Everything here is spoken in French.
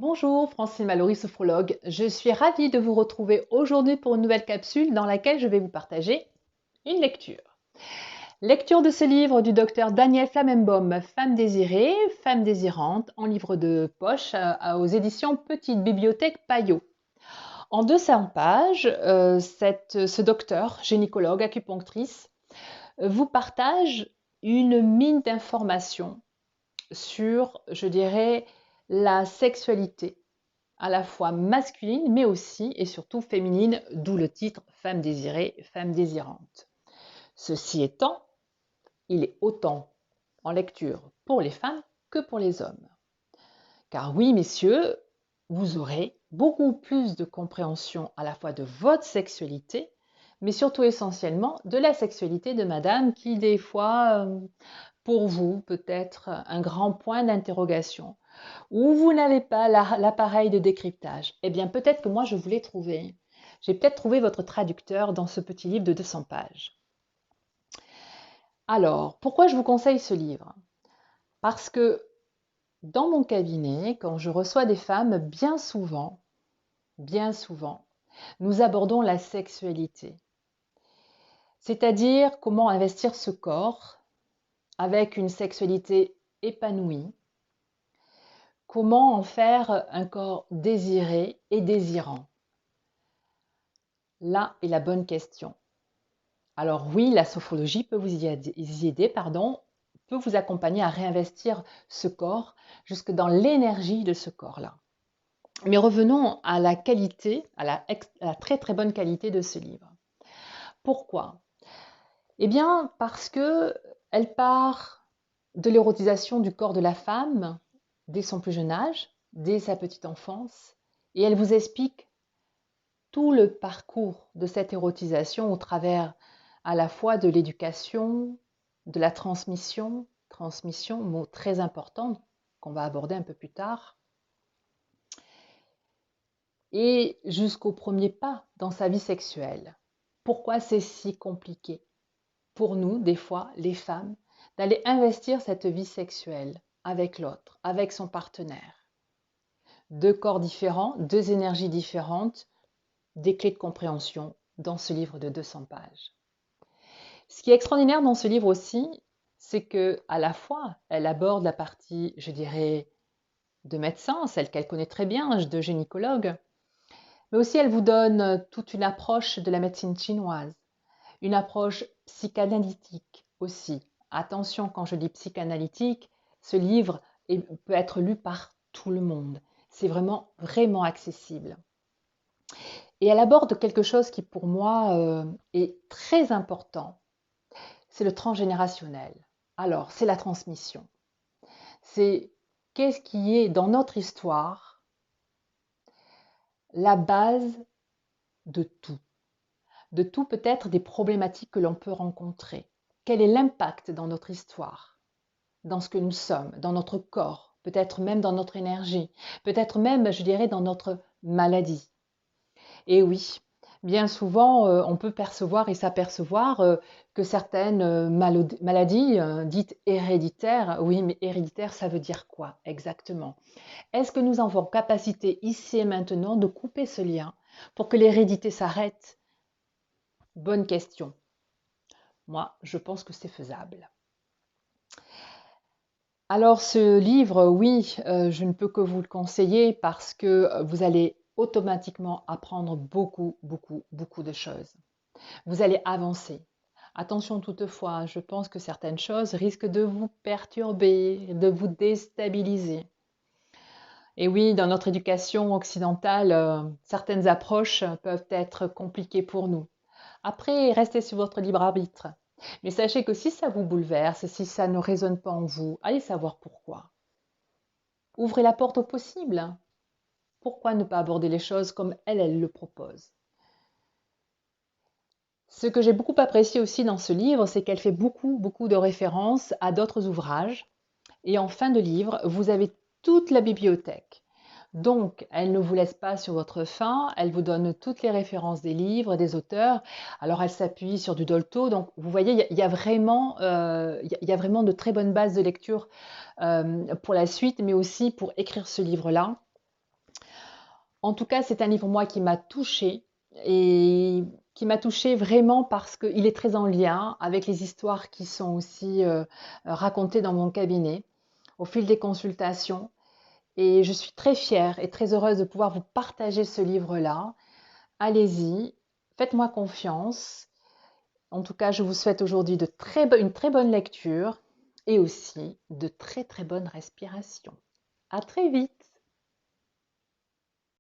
Bonjour, Francine Mallory, sophrologue. Je suis ravie de vous retrouver aujourd'hui pour une nouvelle capsule dans laquelle je vais vous partager une lecture. Lecture de ce livre du docteur Daniel Flammenbaum, Femme désirée, femme désirante, en livre de poche aux éditions Petite Bibliothèque Payot. En 200 pages, ce docteur, gynécologue, acupunctrice, vous partage une mine d'informations sur, je dirais, la sexualité à la fois masculine, mais aussi et surtout féminine, d'où le titre Femme désirée, femme désirante. Ceci étant, il est autant en lecture pour les femmes que pour les hommes. Car oui, messieurs, vous aurez beaucoup plus de compréhension à la fois de votre sexualité, mais surtout essentiellement de la sexualité de madame qui, des fois, pour vous, peut être un grand point d'interrogation ou vous n'avez pas l'appareil de décryptage. Eh bien, peut-être que moi, je vous l'ai trouvé. J'ai peut-être trouvé votre traducteur dans ce petit livre de 200 pages. Alors, pourquoi je vous conseille ce livre? Parce que dans mon cabinet, quand je reçois des femmes, bien souvent, nous abordons la sexualité. C'est-à-dire comment investir ce corps avec une sexualité épanouie, comment en faire un corps désiré et désirant. Là est la bonne question. Alors oui, la sophrologie peut vous y aider, peut vous accompagner à réinvestir ce corps jusque dans l'énergie de ce corps-là. Mais revenons à la qualité, à la très très bonne qualité de ce livre. Pourquoi? Eh bien parce que elle part de l'érotisation du corps de la femme dès son plus jeune âge, dès sa petite enfance, et elle vous explique tout le parcours de cette érotisation au travers à la fois de l'éducation, de la transmission, mot très important qu'on va aborder un peu plus tard, et jusqu'au premier pas dans sa vie sexuelle. Pourquoi c'est si compliqué pour nous, des fois, les femmes, d'aller investir cette vie sexuelle avec l'autre, avec son partenaire? Deux corps différents, deux énergies différentes, des clés de compréhension dans ce livre de 200 pages. Ce qui est extraordinaire dans ce livre aussi, c'est que à la fois, elle aborde la partie, je dirais, de médecin, celle qu'elle connaît très bien, de gynécologue, mais aussi elle vous donne toute une approche de la médecine chinoise, une approche psychanalytique aussi. Attention, quand je dis psychanalytique, ce livre peut être lu par tout le monde. C'est vraiment, vraiment accessible. Et elle aborde quelque chose qui, pour moi, est très important. C'est le transgénérationnel. Alors, c'est la transmission. C'est qu'est-ce qui est dans notre histoire la base de tout. De tout peut-être des problématiques que l'on peut rencontrer. Quel est l'impact dans notre histoire, dans ce que nous sommes, dans notre corps, peut-être même dans notre énergie, peut-être même, je dirais, dans notre maladie. Et oui, bien souvent, on peut percevoir et s'apercevoir que certaines maladies dites héréditaires, oui, mais héréditaire, ça veut dire quoi exactement? Est-ce que nous avons capacité ici et maintenant de couper ce lien pour que l'hérédité s'arrête? Bonne question. Moi, je pense que c'est faisable. Alors ce livre, oui, je ne peux que vous le conseiller parce que vous allez automatiquement apprendre beaucoup, beaucoup, beaucoup de choses. Vous allez avancer. Attention toutefois, je pense que certaines choses risquent de vous perturber, de vous déstabiliser. Et oui, dans notre éducation occidentale, certaines approches peuvent être compliquées pour nous. Après, restez sur votre libre arbitre. Mais sachez que si ça vous bouleverse, si ça ne résonne pas en vous, allez savoir pourquoi. Ouvrez la porte au possible. Pourquoi ne pas aborder les choses comme elle le propose? Ce que j'ai beaucoup apprécié aussi dans ce livre, c'est qu'elle fait beaucoup, beaucoup de références à d'autres ouvrages. Et en fin de livre, vous avez toute la bibliothèque. Donc, elle ne vous laisse pas sur votre faim, elle vous donne toutes les références des livres, des auteurs. Alors, elle s'appuie sur du Dolto. Donc, vous voyez, il y a vraiment, il y a vraiment de très bonnes bases de lecture pour la suite, mais aussi pour écrire ce livre-là. En tout cas, c'est un livre, moi, qui m'a touchée et qui m'a touchée vraiment parce qu'il est très en lien avec les histoires qui sont aussi racontées dans mon cabinet au fil des consultations. Et je suis très fière et très heureuse de pouvoir vous partager ce livre-là. Allez-y, faites-moi confiance. En tout cas, je vous souhaite aujourd'hui une très bonne lecture et aussi de très très bonnes respirations. À très vite!